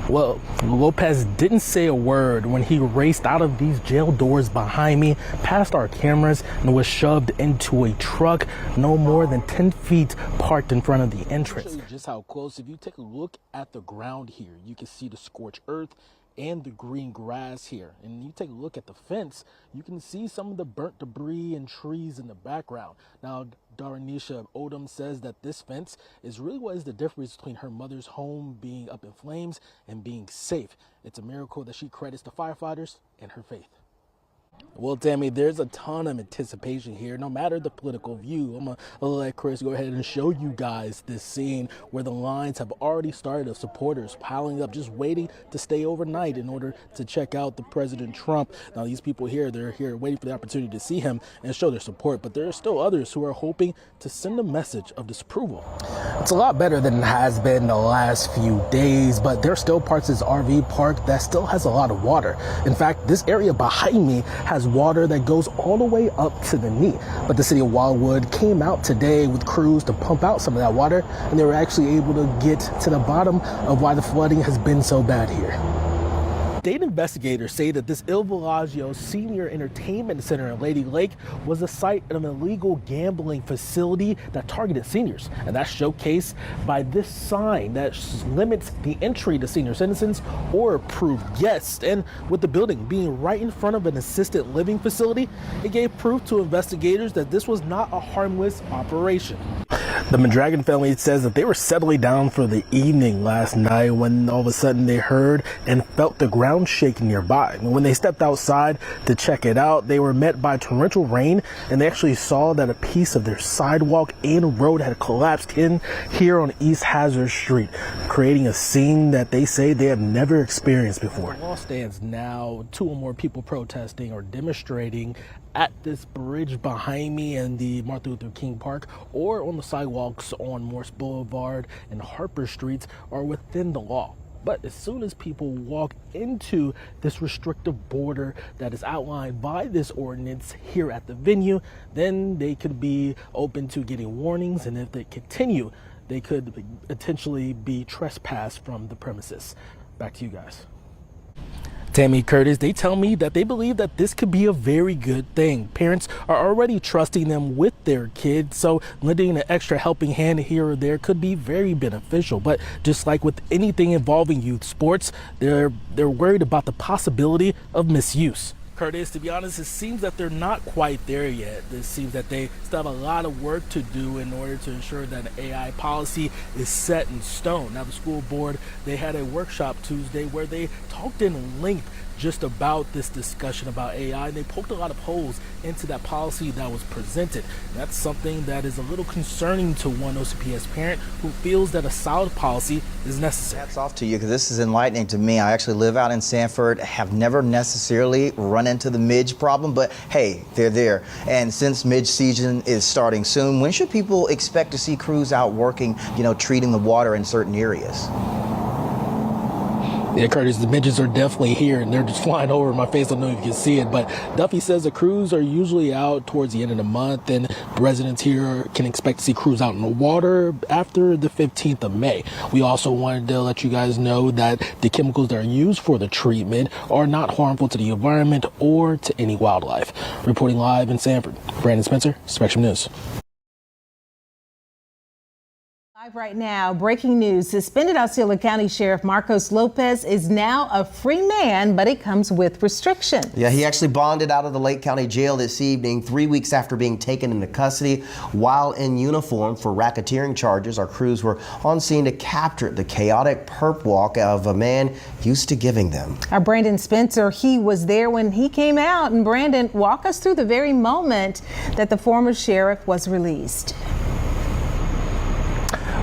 Well, Lopez didn't say a word when he raced out of these jail doors behind me, past our cameras, and was shoved into a truck no more than 10 feet parked in front of the entrance. I'll show you just how close. If you take a look at the ground here, you can see the scorched earth and the green grass here. And you take a look at the fence, you can see some of the burnt debris and trees in the background. Now, Darnisha Odom says that this fence is really what is the difference between her mother's home being up in flames and being safe. It's a miracle that she credits the firefighters and her faith. Well, Tammy, there's a ton of anticipation here, no matter the political view. I'm going to let Chris go ahead and show you guys this scene where the lines have already started of supporters piling up, just waiting to stay overnight in order to check out the President Trump. Now, these people here, they're here waiting for the opportunity to see him and show their support, but there are still others who are hoping to send a message of disapproval. It's a lot better than it has been the last few days, but there are still parts of this RV park that still has a lot of water. In fact, this area behind me has water that goes all the way up to the knee. But the city of Wildwood came out today with crews to pump out some of that water, and they were actually able to get to the bottom of why the flooding has been so bad here. State investigators say that this Il Villaggio Senior Entertainment Center in Lady Lake was the site of an illegal gambling facility that targeted seniors. And that's showcased by this sign that limits the entry to senior citizens or approved guests. And with the building being right in front of an assisted living facility, it gave proof to investigators that this was not a harmless operation. The Mondragon family says that they were settling down for the evening last night when all of a sudden they heard and felt the ground shaking nearby. And when they stepped outside to check it out, they were met by torrential rain, and they actually saw that a piece of their sidewalk and road had collapsed in here on East Hazard Street, creating a scene that they say they have never experienced before. The law stands now, 2 or more people protesting or demonstrating at this bridge behind me in the Martin Luther King Park or on the sidewalks on Morse Boulevard and Harper Streets are within the law. But as soon as people walk into this restrictive border that is outlined by this ordinance here at the venue, then they could be open to getting warnings, and if they continue, they could potentially be trespassed from the premises. Back to you guys. Tammy, Curtis, they tell me that they believe that this could be a very good thing. Parents are already trusting them with their kids, so lending an extra helping hand here or there could be very beneficial. But just like with anything involving youth sports, they're worried about the possibility of misuse. Curtis, to be honest, it seems that they're not quite there yet. It seems that they still have a lot of work to do in order to ensure that an AI policy is set in stone. Now, the school board, they had a workshop Tuesday where they talked in length just about this discussion about AI, and they poked a lot of holes into that policy that was presented. And that's something that is a little concerning to one OCPS parent who feels that a solid policy is necessary. Hats off to you, because this is enlightening to me. I actually live out in Sanford, have never necessarily run into the midge problem, but hey, they're there. And since midge season is starting soon, when should people expect to see crews out working, treating the water in certain areas? Yeah, Curtis, the midges are definitely here, and they're just flying over my face. I don't know if you can see it, but Duffy says the crews are usually out towards the end of the month, and residents here can expect to see crews out in the water after the 15th of May. We also wanted to let you guys know that the chemicals that are used for the treatment are not harmful to the environment or to any wildlife. Reporting live in Sanford, Brandon Spencer, Spectrum News. Live right now, breaking news. Suspended Osceola County Sheriff Marcos Lopez is now a free man, but it comes with restrictions. Yeah, he actually bonded out of the Lake County Jail this evening, 3 weeks after being taken into custody while in uniform for racketeering charges. Our crews were on scene to capture the chaotic perp walk of a man used to giving them. Our Brandon Spencer, he was there when he came out. And Brandon, walk us through the very moment that the former sheriff was released.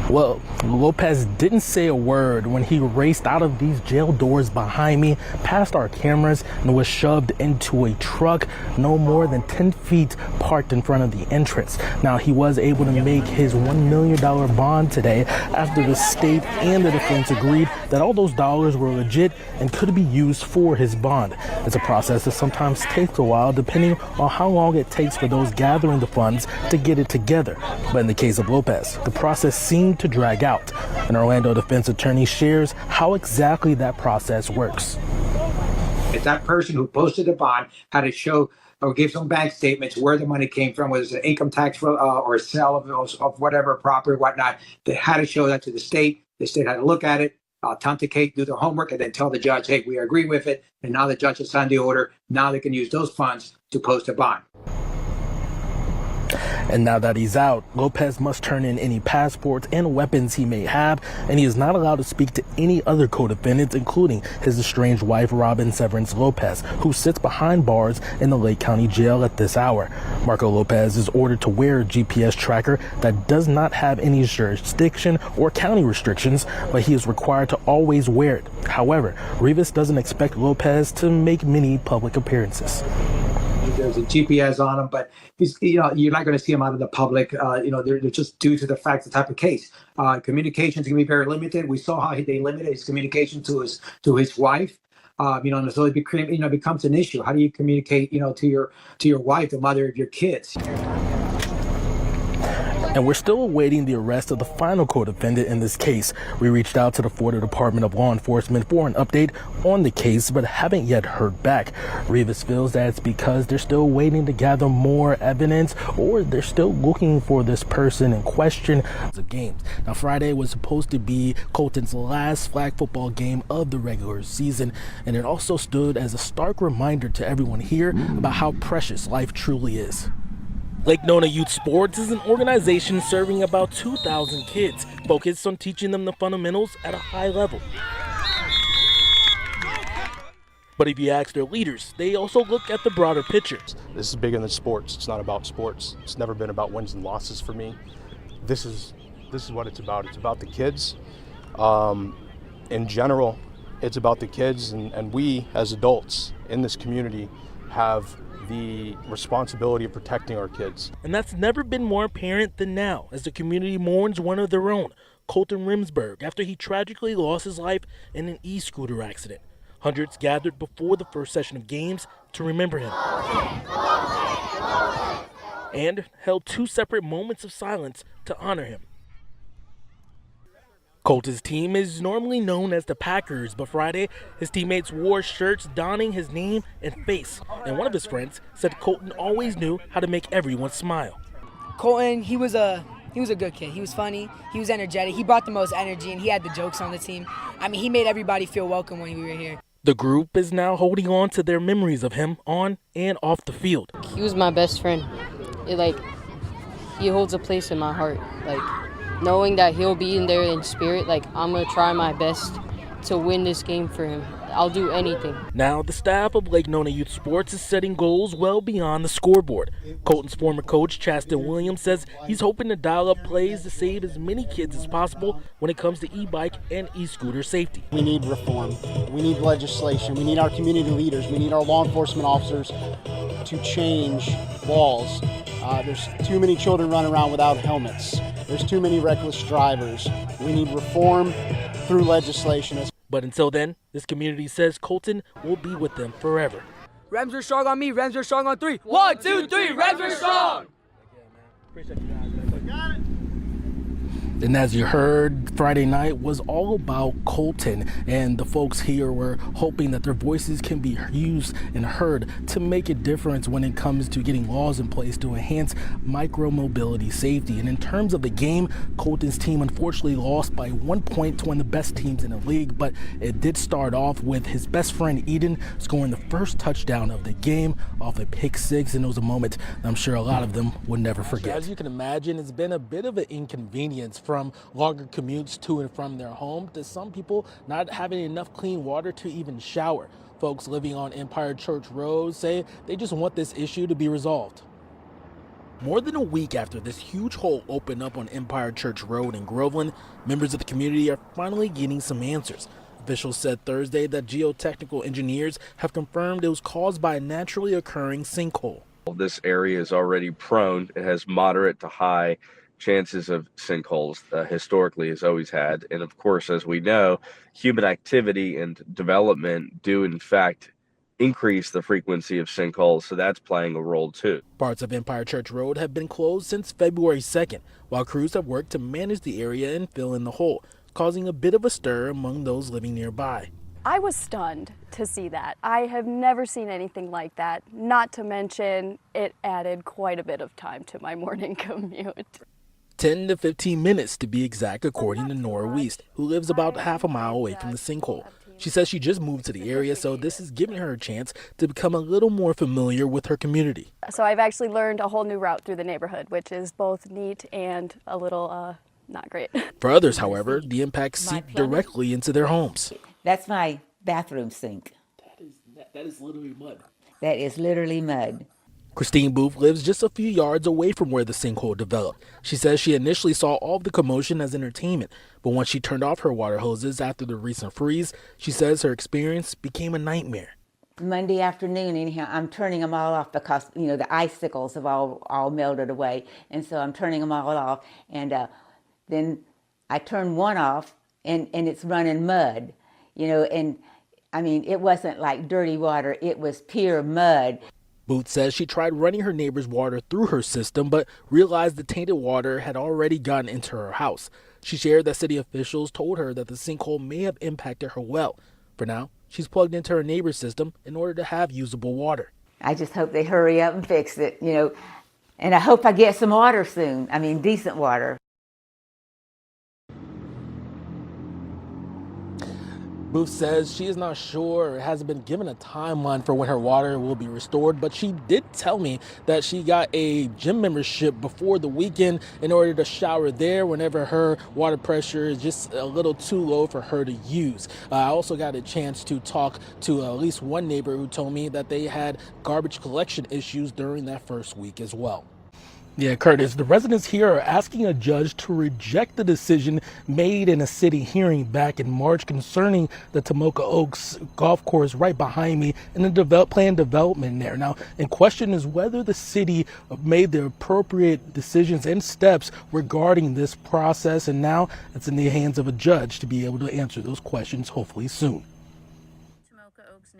Well, Lopez didn't say a word when he raced out of these jail doors behind me, past our cameras, and was shoved into a truck no more than 10 feet parked in front of the entrance. Now, he was able to make his $1 million bond today after the state and the defense agreed that all those dollars were legit and could be used for his bond. It's a process that sometimes takes a while, depending on how long it takes for those gathering the funds to get it together. But in the case of Lopez, the process seemed continue to drag out. An Orlando defense attorney shares how exactly that process works. If that person who posted the bond had to show or give some bank statements where the money came from, whether it's an income tax or a sale of whatever property or whatnot, they had to show that to the state. The state had to look at it, authenticate, do their homework, and then tell the judge, hey, we agree with it. And now the judge has signed the order. Now they can use those funds to post a bond. And now that he's out, Lopez must turn in any passports and weapons he may have, and he is not allowed to speak to any other co-defendants, including his estranged wife, Robin Severance Lopez, who sits behind bars in the Lake County Jail at this hour. Marco Lopez is ordered to wear a GPS tracker that does not have any jurisdiction or county restrictions, but he is required to always wear it. However, Rivas doesn't expect Lopez to make many public appearances. There's a GPS on him, but you're not going to see him out of the public. They're just due to the fact, the type of case. Communications can be very limited. We saw how they limited his communication to his wife. And so it becomes an issue. How do you communicate, to your wife, the mother of your kids? And we're still awaiting the arrest of the final co-defendant in this case. We reached out to the Florida Department of Law Enforcement for an update on the case, but haven't yet heard back. Rivas feels that it's because they're still waiting to gather more evidence, or they're still looking for this person in question of games. Now, Friday was supposed to be Colton's last flag football game of the regular season, and it also stood as a stark reminder to everyone here about how precious life truly is. Lake Nona Youth Sports is an organization serving about 2,000 kids, focused on teaching them the fundamentals at a high level. But if you ask their leaders, they also look at the broader picture. This is bigger than sports. It's not about sports. It's never been about wins and losses for me. This is what it's about. It's about the kids. In general, it's about the kids, and we as adults in this community have the responsibility of protecting our kids. And that's never been more apparent than now, as the community mourns one of their own, Colton Rimsberg, after he tragically lost his life in an e-scooter accident. Hundreds gathered before the first session of games to remember him, and held 2 separate moments of silence to honor him. Colton's team is normally known as the Packers, but Friday, his teammates wore shirts donning his name and face. And one of his friends said Colton always knew how to make everyone smile. Colton, he was a good kid. He was funny, he was energetic, he brought the most energy, and he had the jokes on the team. I mean, he made everybody feel welcome when we were here. The group is now holding on to their memories of him on and off the field. He was my best friend. He holds a place in my heart. Knowing that he'll be in there in spirit, I'm going to try my best to win this game for him. I'll do anything. Now, the staff of Lake Nona Youth Sports is setting goals well beyond the scoreboard. Colton's former coach, Chaston Williams, says he's hoping to dial up plays to save as many kids as possible when it comes to e-bike and e-scooter safety. We need reform. We need legislation. We need our community leaders. We need our law enforcement officers to change laws. There's too many children running around without helmets. There's too many reckless drivers. We need reform through legislation. But until then, this community says Colton will be with them forever. Rams are strong on me, Rams are strong on 3. 1, 2, 3, Rams are strong! Appreciate you guys. Got it. And as you heard, Friday night was all about Colton, and the folks here were hoping that their voices can be used and heard to make a difference when it comes to getting laws in place to enhance micro-mobility safety. And in terms of the game, Colton's team unfortunately lost by 1 point to one of the best teams in the league, but it did start off with his best friend Eden scoring the first touchdown of the game off a pick six, and it was a moment I'm sure a lot of them will never forget. As you can imagine, it's been a bit of an inconvenience from longer commutes to and from their home to some people not having enough clean water to even shower. Folks living on Empire Church Road say they just want this issue to be resolved. More than a week after this huge hole opened up on Empire Church Road in Groveland, members of the community are finally getting some answers. Officials said Thursday that geotechnical engineers have confirmed it was caused by a naturally occurring sinkhole. This area is already prone. It has moderate to high chances of sinkholes, historically has always had. And of course, as we know, human activity and development do in fact increase the frequency of sinkholes, so that's playing a role too. Parts of Empire Church Road have been closed since February 2nd, while crews have worked to manage the area and fill in the hole, causing a bit of a stir among those living nearby. I was stunned to see that. I have never seen anything like that, not to mention it added quite a bit of time to my morning commute. 10 to 15 minutes to be exact, according to Nora Wiest, who lives about half a mile away from the sinkhole. She says she just moved to the area, so this is giving her a chance to become a little more familiar with her community. So I've actually learned a whole new route through the neighborhood, which is both neat and a little not great. For others, however, the impacts seep directly into their homes. That's my bathroom sink. That is literally mud. That is literally mud. Christine Booth lives just a few yards away from where the sinkhole developed. She says she initially saw all of the commotion as entertainment, but once she turned off her water hoses after the recent freeze, she says her experience became a nightmare. Monday afternoon, anyhow, I'm turning them all off because, the icicles have all melted away. And so I'm turning them all off. And then I turn one off and it's running mud, and I mean, it wasn't like dirty water. It was pure mud. Booth says she tried running her neighbor's water through her system, but realized the tainted water had already gotten into her house. She shared that city officials told her that the sinkhole may have impacted her well. For now, she's plugged into her neighbor's system in order to have usable water. I just hope they hurry up and fix it, and I hope I get some water soon. I mean, decent water. Booth says she is not sure or hasn't been given a timeline for when her water will be restored, but she did tell me that she got a gym membership before the weekend in order to shower there whenever her water pressure is just a little too low for her to use. I also got a chance to talk to at least one neighbor who told me that they had garbage collection issues during that first week as well. Yeah, Curtis, the residents here are asking a judge to reject the decision made in a city hearing back in March concerning the Tomoka Oaks golf course right behind me and the planned development there. Now, in question is whether the city made the appropriate decisions and steps regarding this process, and now it's in the hands of a judge to be able to answer those questions hopefully soon.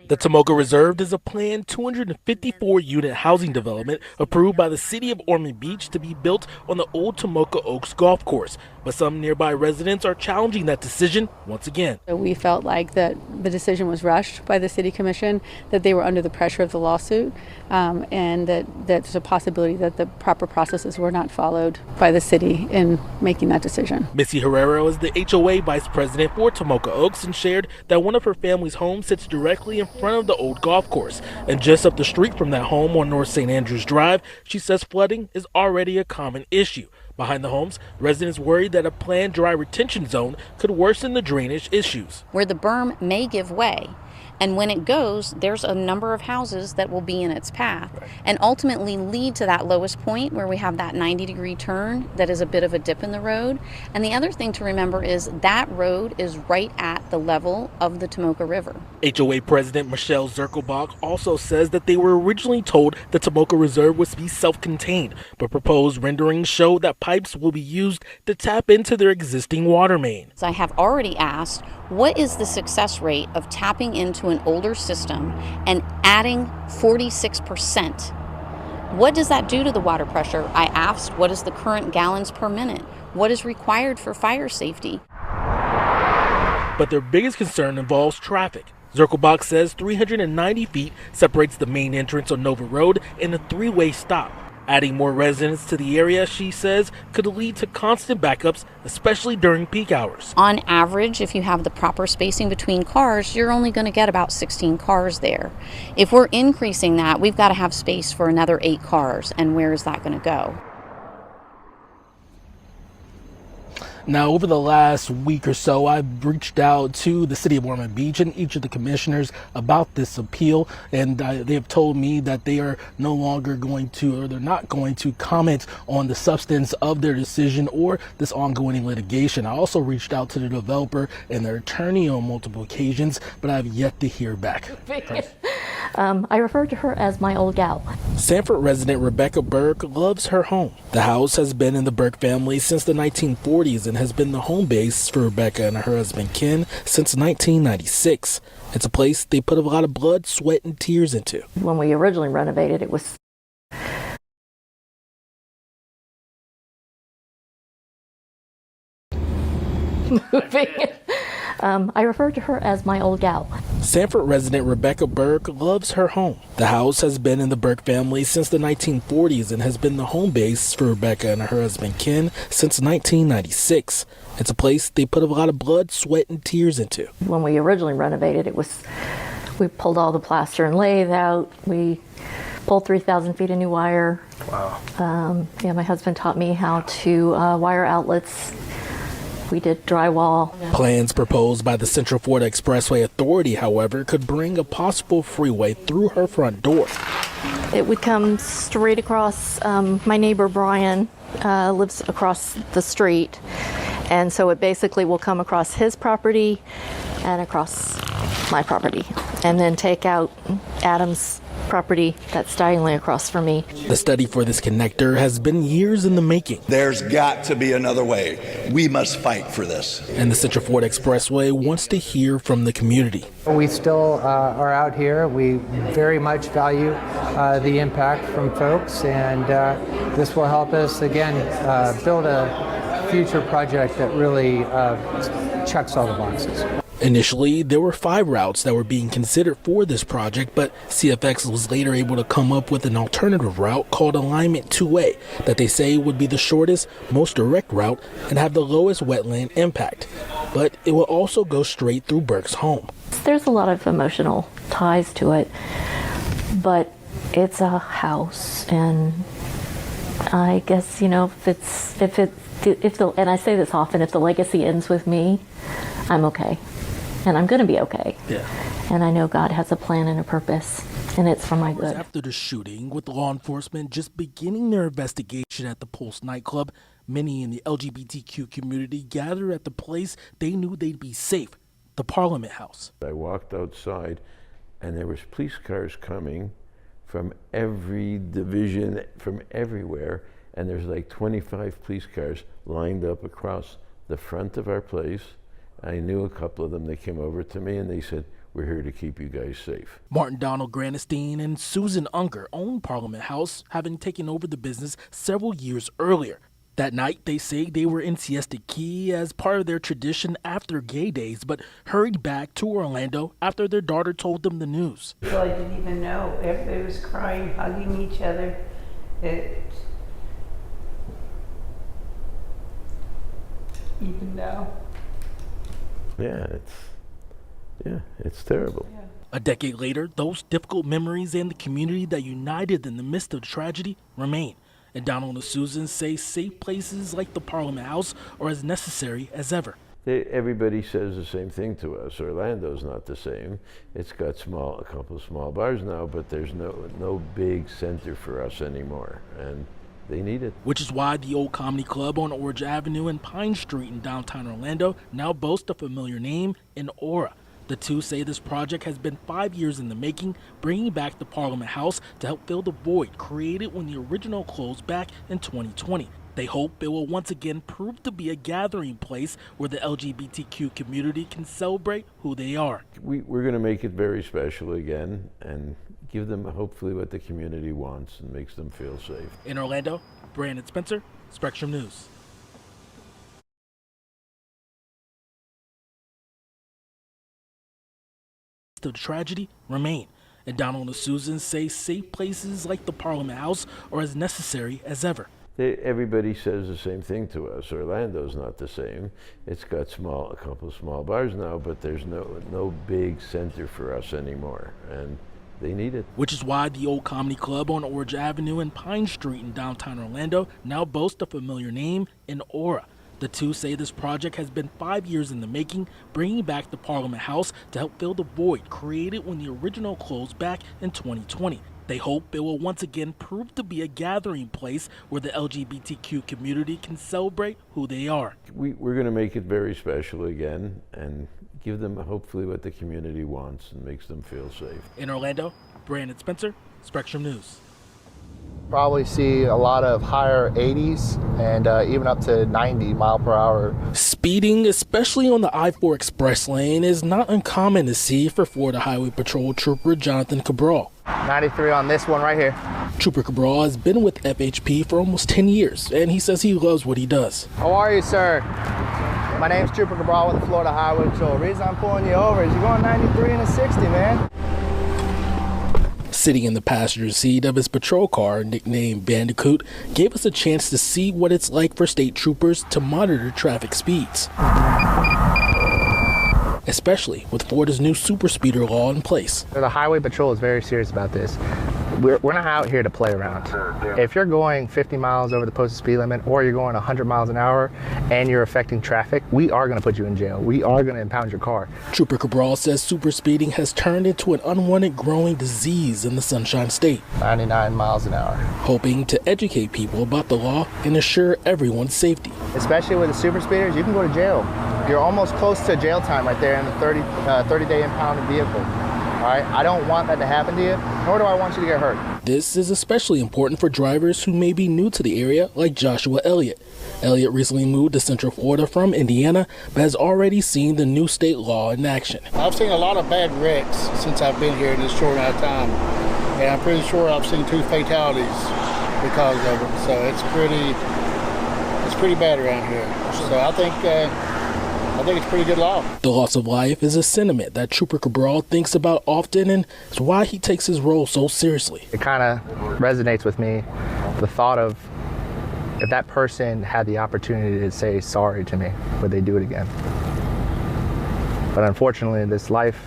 The Tomoka Reserve is a planned 254-unit housing development approved by the city of Ormond Beach to be built on the old Tomoka Oaks golf course. But some nearby residents are challenging that decision once again. We felt like that the decision was rushed by the city commission, that they were under the pressure of the lawsuit, and that there's a possibility that the proper processes were not followed by the city in making that decision. Missy Herrera is the HOA vice president for Tomoka Oaks and shared that one of her family's homes sits directly in front of the old golf course. And just up the street from that home on North St. Andrews Drive, she says flooding is already a common issue. Behind the homes, residents worried that a planned dry retention zone could worsen the drainage issues. Where the berm may give way, and when it goes, there's a number of houses that will be in its path, and ultimately lead to that lowest point where we have that 90-degree turn that is a bit of a dip in the road. And the other thing to remember is that road is right at the level of the Tomoka River. HOA President Michelle Zirkelbach also says that they were originally told the Tomoka Reserve was to be self-contained, but proposed renderings show that pipes will be used to tap into their existing water main. So I have already asked, what is the success rate of tapping into an older system and adding 46%? What does that do to the water pressure? I asked, what is the current gallons per minute? What is required for fire safety? But their biggest concern involves traffic. Zirkelbach says 390 feet separates the main entrance on Nova Road and a three-way stop. Adding more residents to the area, she says, could lead to constant backups, especially during peak hours. On average, if you have the proper spacing between cars, you're only going to get about 16 cars there. If we're increasing that, we've got to have space for another 8 cars, and where is that going to go? Now, over the last week or so, I've reached out to the city of Ormond Beach and each of the commissioners about this appeal, and they have told me that they are no longer going to, or they're not going to comment on the substance of their decision or this ongoing litigation. I also reached out to the developer and their attorney on multiple occasions, but I have yet to hear back. I refer to her as my old gal. Sanford resident Rebecca Burke loves her home. The house has been in the Burke family since the 1940s and has been the home base for Rebecca and her husband Ken since 1996. It's a place they put a lot of blood, sweat, and tears into. When we originally renovated, it was moving. I refer to her as my old gal. Sanford resident Rebecca Burke loves her home. The house has been in the Burke family since the 1940s and has been the home base for Rebecca and her husband Ken since 1996. It's a place they put a lot of blood, sweat, and tears into. When we originally renovated, we pulled all the plaster and lath out. We pulled 3,000 feet of new wire. Wow. My husband taught me how to wire outlets. We did drywall. Plans proposed by the Central Florida Expressway Authority, however, could bring a possible freeway through her front door. It would come straight across. My neighbor Brian lives across the street, and so it basically will come across his property and across my property, and then take out Adam's property that's diagonally across from me. The study for this connector has been years in the making. There's got to be another way. We must fight for this. And the Central Florida Expressway wants to hear from the community. We still are out here. We very much value the impact from folks, and this will help us, again, build a future project that really checks all the boxes. Initially, there were 5 routes that were being considered for this project, but CFX was later able to come up with an alternative route called Alignment 2A that they say would be the shortest, most direct route and have the lowest wetland impact. But it will also go straight through Burke's home. There's a lot of emotional ties to it, but it's a house, and I guess, and I say this often, if the legacy ends with me, I'm okay. And I'm going to be okay. Yeah. And I know God has a plan and a purpose, and it's for my good. After the shooting, with law enforcement just beginning their investigation at the Pulse nightclub, many in the LGBTQ community gathered at the place they knew they'd be safe, the Parliament House. I walked outside, and there was police cars coming from every division, from everywhere, and there's like 25 police cars lined up across the front of our place. I knew a couple of them. They came over to me and they said, "We're here to keep you guys safe." Martin Donald Granstein and Susan Unger own Parliament House, having taken over the business several years earlier. That night, they say they were in Siesta Key as part of their tradition after gay days, but hurried back to Orlando after their daughter told them the news. Well, I didn't even know. Everybody was crying, hugging each other. Even now. It's terrible. Yeah. A decade later, those difficult memories and the community that united in the midst of the tragedy remain. And Donald and Susan say safe places like the Parliament House are as necessary as ever. Everybody says the same thing to us. Orlando's not the same. It's got a couple of small bars now, but there's no big center for us anymore. And they need it. Which is why the Old Comedy Club on Orange Avenue and Pine Street in downtown Orlando now boasts a familiar name in Aura. The two say this project has been 5 years in the making, bringing back the Parliament House to help fill the void created when the original closed back in 2020. They hope it will once again prove to be a gathering place where the LGBTQ community can celebrate who they are. We're going to make it very special again and give them hopefully what the community wants and makes them feel safe. In Orlando, Brandon Spencer, Spectrum News. The tragedy remain, and Donald and Susan say safe places like the Parliament House are as necessary as ever. Everybody says the same thing to us. Orlando's not the same. It's got a couple of small bars now, but there's no big center for us anymore, and they need it. Which is why the Old Comedy Club on Orange Avenue and Pine Street in downtown Orlando now boasts a familiar name in Aura. The two say this project has been 5 years in the making, bringing back the Parliament House to help fill the void created when the original closed back in 2020. They hope it will once again prove to be a gathering place where the LGBTQ community can celebrate who they are. We're going to make it very special again and give them hopefully what the community wants and makes them feel safe. In Orlando, Brandon Spencer, Spectrum News. Probably see a lot of higher 80s and even up to 90 mile per hour. Speeding, especially on the I-4 express lane, is not uncommon to see for Florida Highway Patrol Trooper Jonathan Cabral. 93 on this one right here. Trooper Cabral has been with FHP for almost 10 years, and he says he loves what he does. How are you, sir? My name's Trooper Cabral with the Florida Highway Patrol. The reason I'm pulling you over is you're going 93 and a 60, man. Sitting in the passenger seat of his patrol car, nicknamed Bandicoot, gave us a chance to see what it's like for state troopers to monitor traffic speeds, especially with Florida's new super speeder law in place. The Highway Patrol is very serious about this. We're not out here to play around. If you're going 50 miles over the posted speed limit or you're going 100 miles an hour and you're affecting traffic, we are going to put you in jail. We are going to impound your car. Trooper Cabral says super speeding has turned into an unwanted growing disease in the Sunshine State. 99 miles an hour. Hoping to educate people about the law and assure everyone's safety. Especially with the super speeders, you can go to jail. You're almost close to jail time right there in the 30-day impounded vehicle. All right, I don't want that to happen to you, nor do I want you to get hurt. This is especially important for drivers who may be new to the area, like Joshua Elliott. Elliott recently moved to Central Florida from Indiana, but has already seen the new state law in action. I've seen a lot of bad wrecks since I've been here in this short amount of time, and I'm pretty sure I've seen 2 fatalities because of it. So it's pretty bad around here. So I think it's a pretty good law. The loss of life is a sentiment that Trooper Cabral thinks about often, and it's why he takes his role so seriously. It kind of resonates with me, the thought of if that person had the opportunity to say sorry to me, would they do it again? But unfortunately, in this life,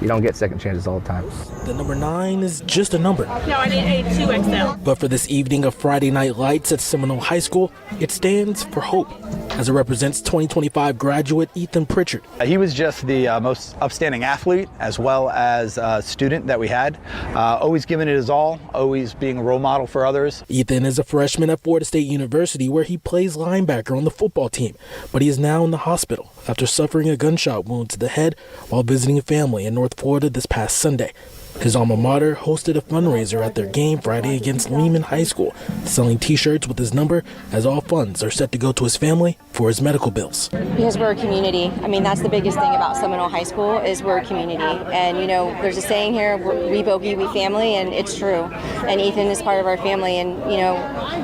you don't get second chances all the time. The number 9 is just a number. No, I need a 2XL. But for this evening of Friday Night Lights at Seminole High School, it stands for hope, as it represents 2025 graduate Ethan Pritchard. He was just the most upstanding athlete as well as student that we had. Always giving it his all, always being a role model for others. Ethan is a freshman at Florida State University, where he plays linebacker on the football team, but he is now in the hospital after suffering a gunshot wound to the head while visiting a family in North Florida this past Sunday. His alma mater hosted a fundraiser at their game Friday against Lehman High School, selling t-shirts with his number, as all funds are set to go to his family for his medical bills. Because we're a community. I mean, that's the biggest thing about Seminole High School is we're a community. And, you know, there's a saying here, we bogey, we family, and it's true. And Ethan is part of our family, and, you know,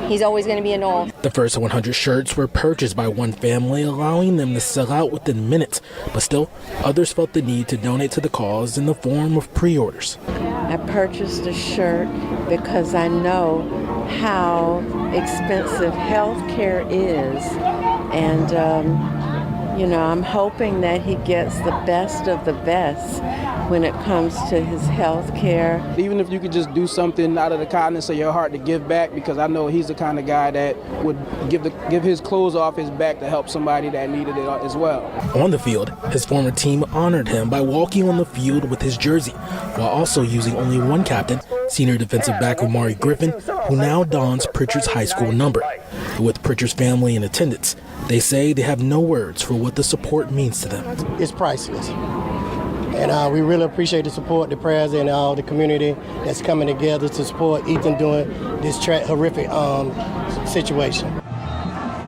he's always going to be a Knoll. The first 100 shirts were purchased by one family, allowing them to sell out within minutes. But still, others felt the need to donate to the cause in the form of pre-orders. I purchased a shirt because I know how expensive health care is, and you know, I'm hoping that he gets the best of the best when it comes to his health care. Even if you could just do something out of the kindness of your heart to give back, because I know he's the kind of guy that would give his clothes off his back to help somebody that needed it as well. On the field, his former team honored him by walking on the field with his jersey, while also using only one captain, senior defensive back Omari Griffin, who now dons Pritchard's high school number. With Pritchard's family in attendance, they say they have no words for what the support means to them. It's priceless. And we really appreciate the support, the prayers, and all the community that's coming together to support Ethan during this horrific situation.